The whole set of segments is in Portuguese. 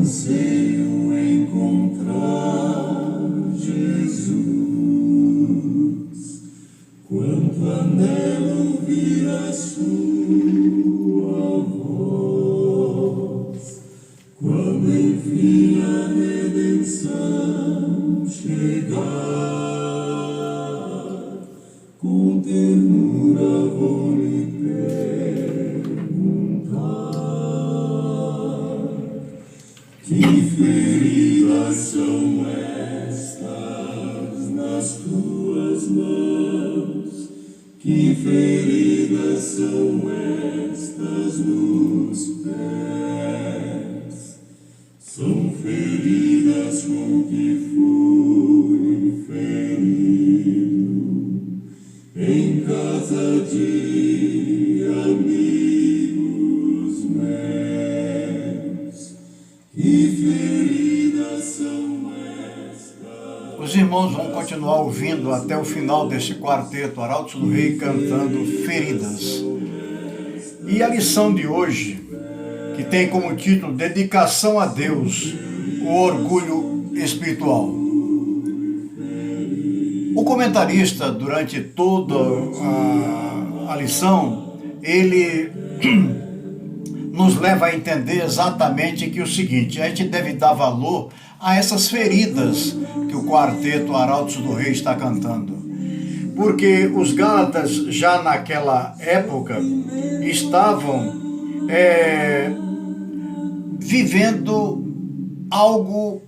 Anseio encontrar Jesus, quanto anelo ouvir a sua voz, quando enfim a redenção chegar, com ternura vou lhe perguntar: que feridas são estas nas tuas mãos? Que feridas são estas nos pés? São feridas com que fui ferido em casa de amigos meus. Que feridas são estas? Os irmãos vão continuar ouvindo até o final deste quarteto Arautos do Rei cantando Feridas. E a lição de hoje, que tem como título Dedicação a Deus, o orgulho espiritual. O comentarista, durante toda a lição, ele nos leva a entender exatamente que o seguinte: a gente deve dar valor a essas feridas que o quarteto Arautos do Rei está cantando. Porque os Gálatas, já naquela época, estavam vivendo algo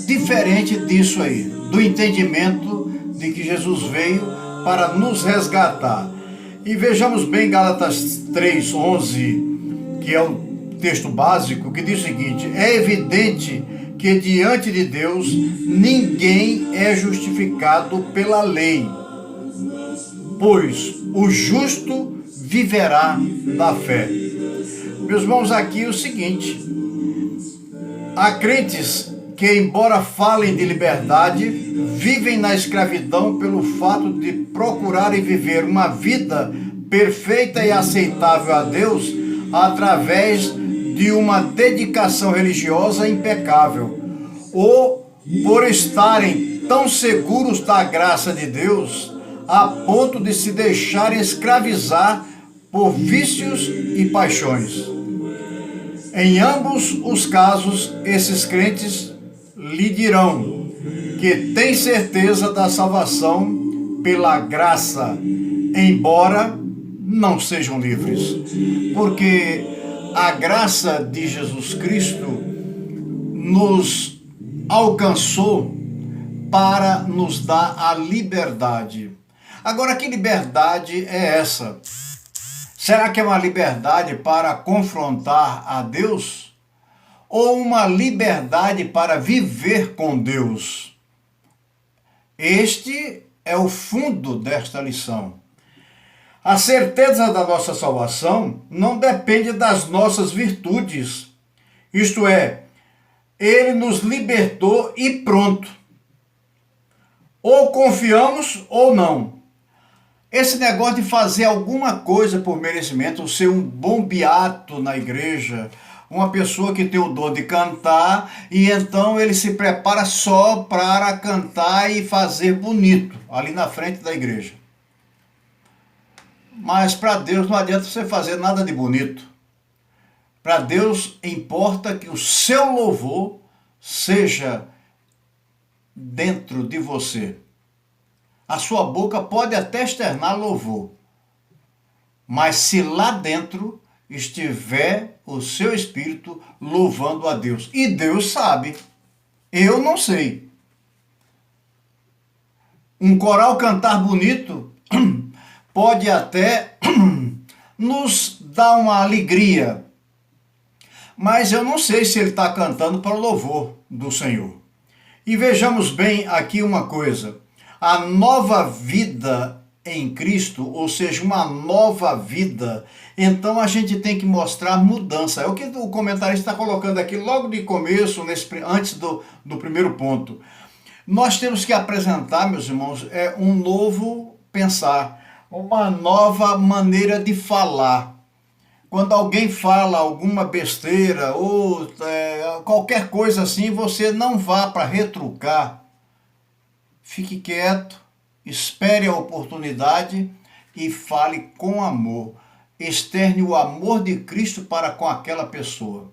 diferente disso aí, do entendimento de que Jesus veio para nos resgatar. E vejamos bem Gálatas 3:11, que é o texto básico, que diz o seguinte: é evidente que diante de Deus ninguém é justificado pela lei, pois o justo viverá da fé. Meus irmãos, aqui é o seguinte: há crentes que, embora falem de liberdade, vivem na escravidão pelo fato de procurarem viver uma vida perfeita e aceitável a Deus através de uma dedicação religiosa impecável, ou por estarem tão seguros da graça de Deus a ponto de se deixarem escravizar por vícios e paixões. Em ambos os casos, esses crentes lhe dirão que têm certeza da salvação pela graça, embora não sejam livres. Porque a graça de Jesus Cristo nos alcançou para nos dar a liberdade. Agora, que liberdade é essa? Será que é uma liberdade para confrontar a Deus? Ou uma liberdade para viver com Deus? Este é o fundo desta lição. A certeza da nossa salvação não depende das nossas virtudes. Isto é, Ele nos libertou e pronto. Ou confiamos ou não. Esse negócio de fazer alguma coisa por merecimento, ser um bom beato na igreja, uma pessoa que tem o dom de cantar, e então ele se prepara só para cantar e fazer bonito ali na frente da igreja. Mas para Deus não adianta você fazer nada de bonito. Para Deus importa que o seu louvor seja dentro de você. A sua boca pode até externar louvor, mas se lá dentro estiver o seu espírito louvando a Deus, e Deus sabe, eu não sei. Um coral cantar bonito pode até nos dar uma alegria, mas eu não sei se ele está cantando para o louvor do Senhor. E vejamos bem aqui uma coisa: a nova vida em Cristo, ou seja, uma nova vida, então a gente tem que mostrar mudança. É o que o comentarista está colocando aqui logo de começo, antes do primeiro ponto. Nós temos que apresentar, meus irmãos, um novo pensar, uma nova maneira de falar. quando alguém fala alguma besteira ou qualquer coisa assim, você não vá para retrucar. Fique quieto, espere a oportunidade e fale com amor. Externe o amor de Cristo para com aquela pessoa.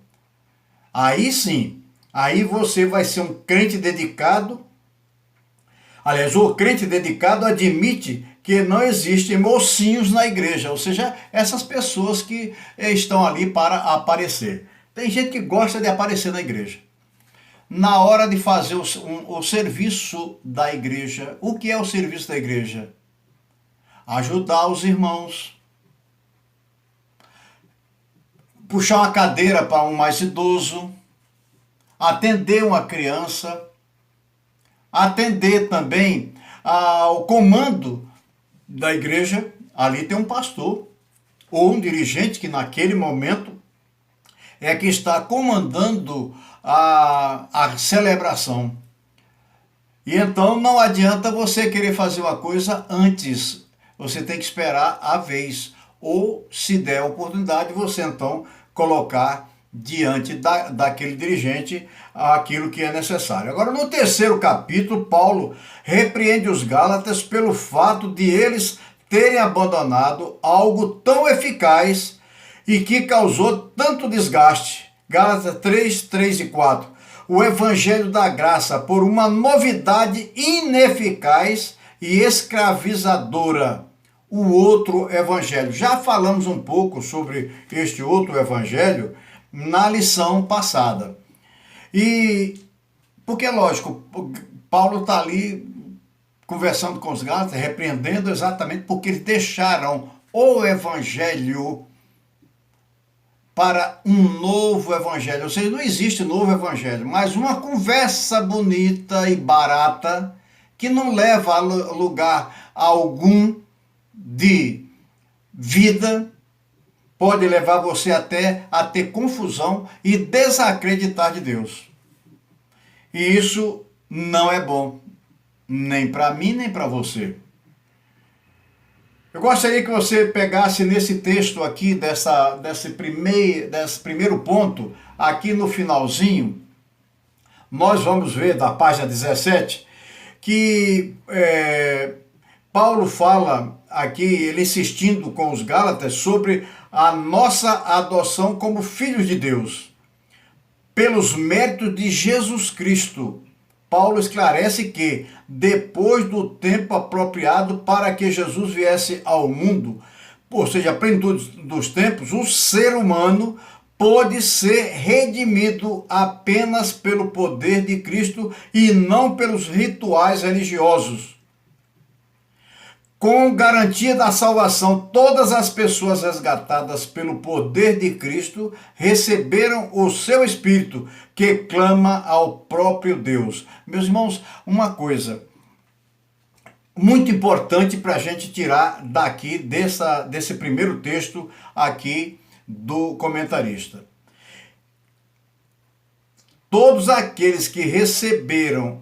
Aí sim, aí você vai ser um crente dedicado. Aliás, o crente dedicado admite que não existem mocinhos na igreja, ou seja, essas pessoas que estão ali para aparecer. Tem gente que gosta de aparecer na igreja. Na hora de fazer o serviço da igreja, o que é o serviço da igreja? Ajudar os irmãos, puxar uma cadeira para um mais idoso, atender uma criança, atender também ao comando da igreja. Ali tem um pastor ou um dirigente que naquele momento é que está comandando a celebração. E então não adianta você querer fazer uma coisa antes, você tem que esperar a vez, ou se der a oportunidade, você então colocar diante daquele dirigente aquilo que é necessário. Agora, no terceiro capítulo, Paulo repreende os Gálatas pelo fato de eles terem abandonado algo tão eficaz e que causou tanto desgaste. Gálatas 3, 3 e 4. O evangelho da graça por uma novidade ineficaz e escravizadora. O outro evangelho. Já falamos um pouco sobre este outro evangelho na lição passada. E, porque lógico, Paulo está ali conversando com os Gálatas, repreendendo exatamente porque eles deixaram o evangelho para um novo evangelho. Ou seja, não existe novo evangelho, mas uma conversa bonita e barata que não leva a lugar algum de vida, pode levar você até a ter confusão e desacreditar de Deus. E isso não é bom, nem para mim, nem para você. Eu gostaria que você pegasse nesse texto aqui, desse primeiro ponto, aqui no finalzinho, nós vamos ver da página 17, que Paulo fala aqui, ele insistindo com os Gálatas, sobre a nossa adoção como filhos de Deus, pelos méritos de Jesus Cristo. Paulo esclarece que, depois do tempo apropriado para que Jesus viesse ao mundo, ou seja, a plenitude dos tempos, o ser humano pôde ser redimido apenas pelo poder de Cristo e não pelos rituais religiosos. Com garantia da salvação, todas as pessoas resgatadas pelo poder de Cristo receberam o seu Espírito, que clama ao próprio Deus. Meus irmãos, uma coisa muito importante para a gente tirar daqui, desse primeiro texto aqui do comentarista. Todos aqueles que receberam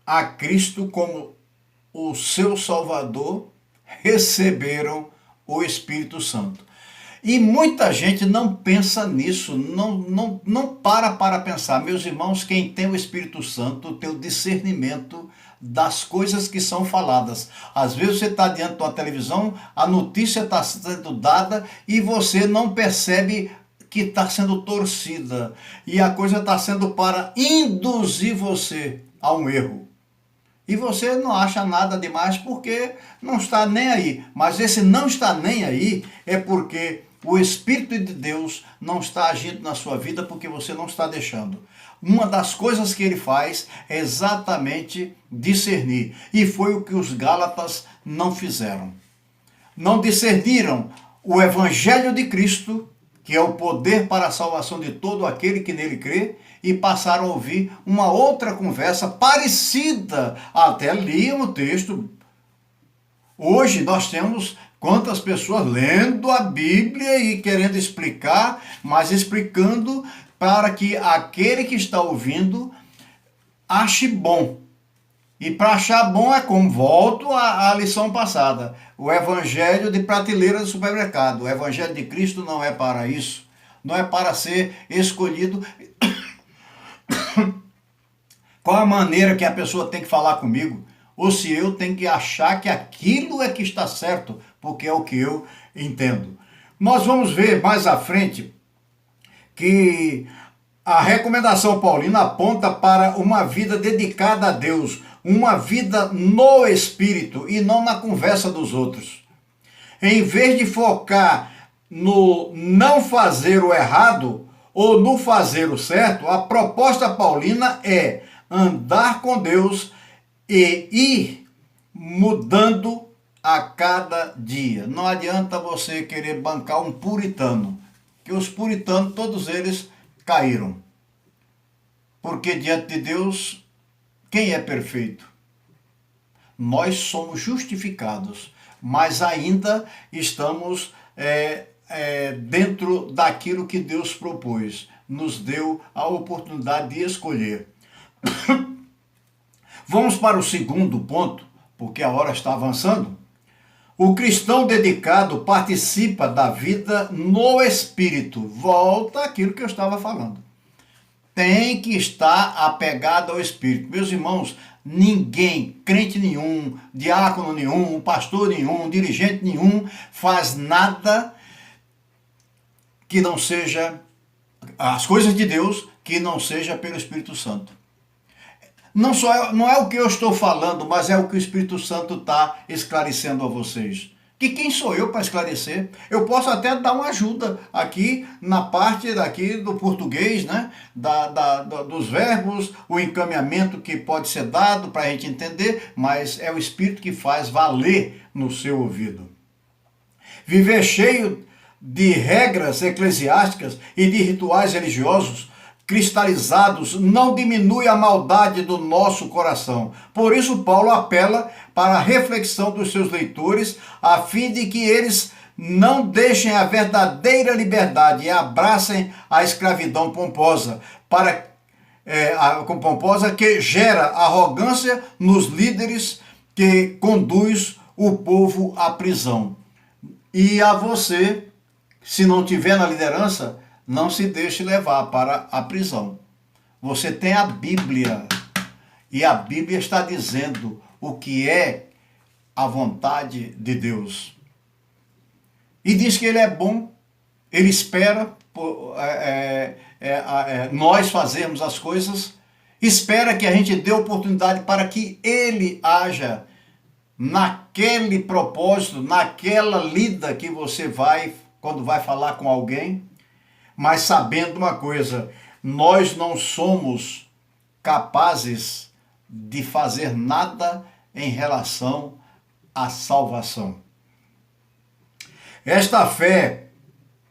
a Cristo como o seu Salvador, receberam o Espírito Santo. E muita gente não pensa nisso, não para pensar. Meus irmãos, quem tem o Espírito Santo tem o discernimento das coisas que são faladas. Às vezes você está diante de uma televisão, a notícia está sendo dada e você não percebe que está sendo torcida. E a coisa está sendo para induzir você a um erro. E você não acha nada demais porque não está nem aí. Mas esse não está nem aí é porque o Espírito de Deus não está agindo na sua vida porque você não está deixando. Uma das coisas que ele faz é exatamente discernir. E foi o que os Gálatas não fizeram. Não discerniram o Evangelho de Cristo, que é o poder para a salvação de todo aquele que nele crê, e passaram a ouvir uma outra conversa parecida. Até liam o texto. Hoje nós temos quantas pessoas lendo a Bíblia e querendo explicar, mas explicando para que aquele que está ouvindo ache bom. E para achar bom é como? Volto à lição passada. O evangelho de prateleira do supermercado. O evangelho de Cristo não é para isso. Não é para ser escolhido. Qual a maneira que a pessoa tem que falar comigo? Ou se eu tenho que achar que aquilo é que está certo, porque é o que eu entendo. Nós vamos ver mais à frente que a recomendação paulina aponta para uma vida dedicada a Deus, uma vida no Espírito e não na conversa dos outros. Em vez de focar no não fazer o errado ou no fazer o certo, a proposta paulina é andar com Deus e ir mudando a cada dia. Não adianta você querer bancar um puritano, que os puritanos, todos eles caíram. Porque diante de Deus, quem é perfeito? Nós somos justificados, mas ainda estamos dentro daquilo que Deus propôs. Nos deu a oportunidade de escolher. Vamos para o segundo ponto, porque a hora está avançando. O cristão dedicado participa da vida no Espírito. Volta àquilo que eu estava falando. Tem que estar apegado ao Espírito. Meus irmãos, ninguém, crente nenhum, diácono nenhum, pastor nenhum, dirigente nenhum, faz nada que não seja as coisas de Deus, que não seja pelo Espírito Santo. Não é o que eu estou falando, mas é o que o Espírito Santo está esclarecendo a vocês. Que quem sou eu para esclarecer? Eu posso até dar uma ajuda aqui na parte daqui do português, né? Dos verbos, o encaminhamento que pode ser dado para a gente entender, mas é o Espírito que faz valer no seu ouvido. Viver cheio de regras eclesiásticas e de rituais religiosos cristalizados não diminui a maldade do nosso coração. Por isso Paulo apela para a reflexão dos seus leitores, a fim de que eles não deixem a verdadeira liberdade e abracem a escravidão pomposa, pomposa que gera arrogância nos líderes, que conduz o povo à prisão. E a você, se não tiver na liderança, não se deixe levar para a prisão. Você tem a Bíblia, e a Bíblia está dizendo o que é a vontade de Deus. E diz que Ele é bom, Ele espera nós fazermos as coisas, espera que a gente dê oportunidade para que Ele haja naquele propósito, naquela lida que você vai, quando vai falar com alguém. Mas sabendo uma coisa, nós não somos capazes de fazer nada em relação à salvação. Esta fé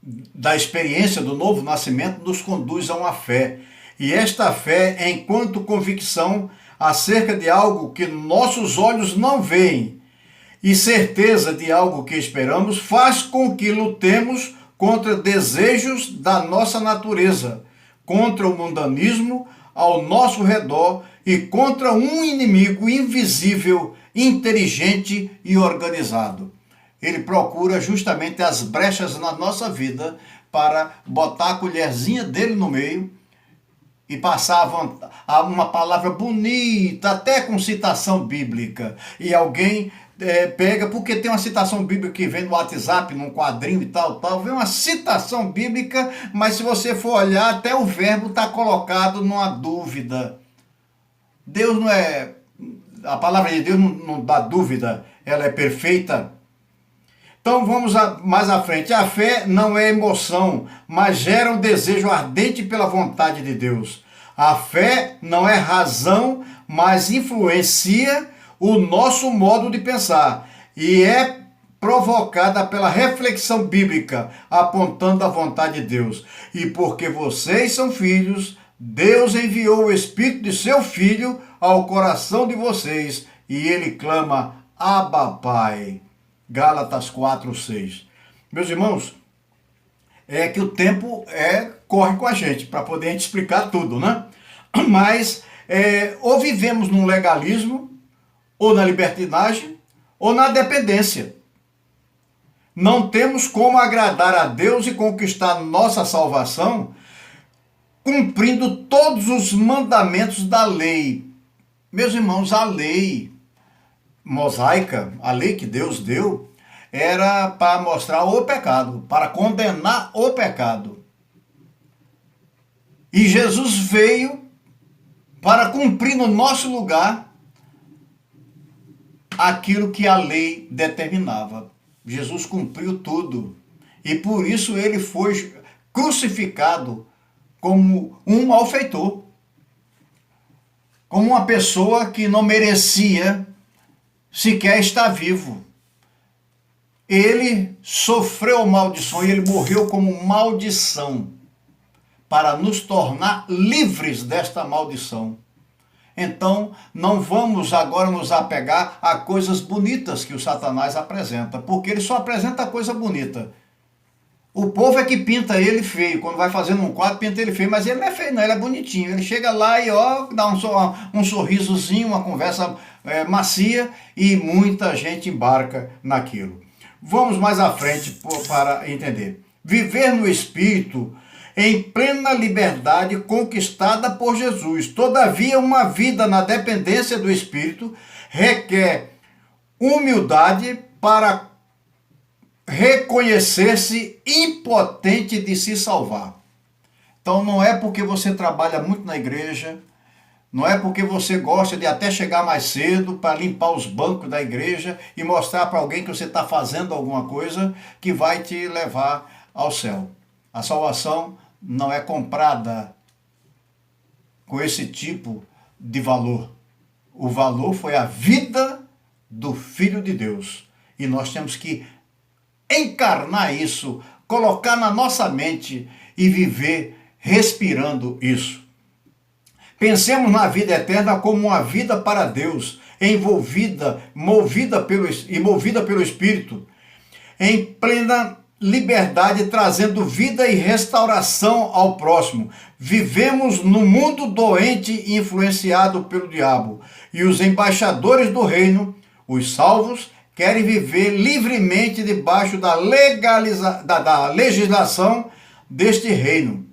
da experiência do novo nascimento nos conduz a uma fé. E esta fé, enquanto convicção acerca de algo que nossos olhos não veem e certeza de algo que esperamos, faz com que lutemos contra desejos da nossa natureza, contra o mundanismo ao nosso redor e contra um inimigo invisível, inteligente e organizado. Ele procura justamente as brechas na nossa vida para botar a colherzinha dele no meio e passar uma palavra bonita, até com citação bíblica. E alguém pega, porque tem uma citação bíblica que vem no WhatsApp, num quadrinho e tal, vem uma citação bíblica, mas se você for olhar, até o verbo está colocado numa dúvida. Deus não é... A palavra de Deus não dá dúvida, ela é perfeita. Então vamos mais à frente. A fé não é emoção, mas gera um desejo ardente pela vontade de Deus. A fé não é razão, mas influencia o nosso modo de pensar e é provocada pela reflexão bíblica, apontando a vontade de Deus. E porque vocês são filhos, Deus enviou o Espírito de seu Filho ao coração de vocês e ele clama, Abba, Pai. Gálatas 4:6. Meus irmãos, é que o tempo corre com a gente, para poder a gente explicar tudo, né? Mas ou vivemos num legalismo, ou na libertinagem, ou na dependência. Não temos como agradar a Deus e conquistar nossa salvação cumprindo todos os mandamentos da lei. Meus irmãos, a lei mosaica, a lei que Deus deu, era para mostrar o pecado, para condenar o pecado. E Jesus veio para cumprir no nosso lugar aquilo que a lei determinava. Jesus cumpriu tudo. E por isso ele foi crucificado como um malfeitor. Como uma pessoa que não merecia sequer estar vivo. Ele sofreu maldição e ele morreu como maldição para nos tornar livres desta maldição. Então, não vamos agora nos apegar a coisas bonitas que o Satanás apresenta, porque ele só apresenta coisa bonita. O povo é que pinta ele feio, quando vai fazendo um quadro, pinta ele feio, mas ele não é feio não, ele é bonitinho. Ele chega lá e dá um sorrisozinho, uma conversa macia e muita gente embarca naquilo. Vamos mais à frente para entender. Viver no Espírito em plena liberdade conquistada por Jesus. Todavia, uma vida na dependência do Espírito requer humildade para reconhecer-se impotente de se salvar. Então, não é porque você trabalha muito na igreja, não é porque você gosta de até chegar mais cedo para limpar os bancos da igreja e mostrar para alguém que você está fazendo alguma coisa que vai te levar ao céu. A salvação não é comprada com esse tipo de valor. O valor foi a vida do Filho de Deus. E nós temos que encarnar isso, colocar na nossa mente e viver respirando isso. Pensemos na vida eterna como uma vida para Deus, movida pelo Espírito, em plena liberdade, trazendo vida e restauração ao próximo. Vivemos no mundo doente e influenciado pelo diabo. E os embaixadores do reino, os salvos, querem viver livremente debaixo da legislação deste reino,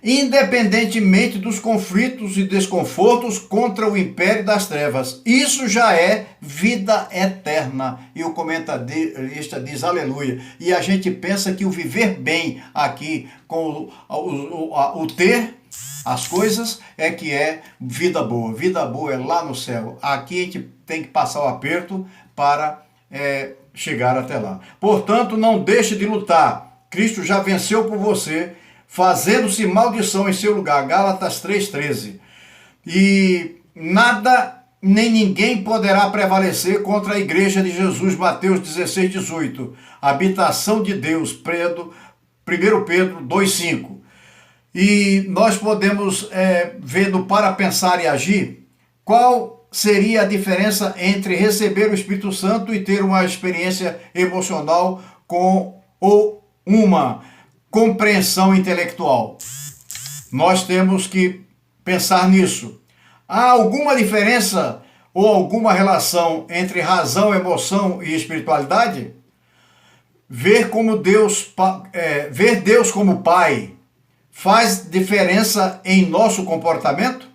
independentemente dos conflitos e desconfortos contra o império das trevas. Isso já é vida eterna. E o comentarista diz aleluia. E a gente pensa que o viver bem aqui, com o ter as coisas, é que é vida boa. Vida boa é lá no céu. Aqui a gente tem que passar o aperto para chegar até lá. Portanto, não deixe de lutar. Cristo já venceu por você, fazendo-se maldição em seu lugar. Gálatas 3,13. E nada nem ninguém poderá prevalecer contra a igreja de Jesus. Mateus 16,18. Habitação de Deus. 1 Pedro 2,5. E nós podemos ver no Para Pensar e Agir qual seria a diferença entre receber o Espírito Santo e ter uma experiência emocional com uma compreensão intelectual. Nós temos que pensar nisso. Há alguma diferença ou alguma relação entre razão, emoção e espiritualidade? Ver Deus como Pai faz diferença em nosso comportamento?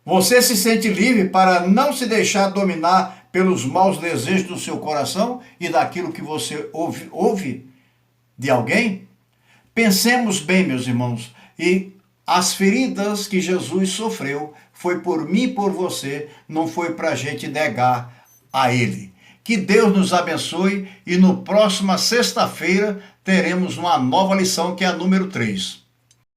Você se sente livre para não se deixar dominar pelos maus desejos do seu coração e daquilo que você ouve de alguém? Pensemos bem, meus irmãos, e as feridas que Jesus sofreu foi por mim e por você, não foi para a gente negar a Ele. Que Deus nos abençoe e no próxima sexta-feira teremos uma nova lição que é a número 3.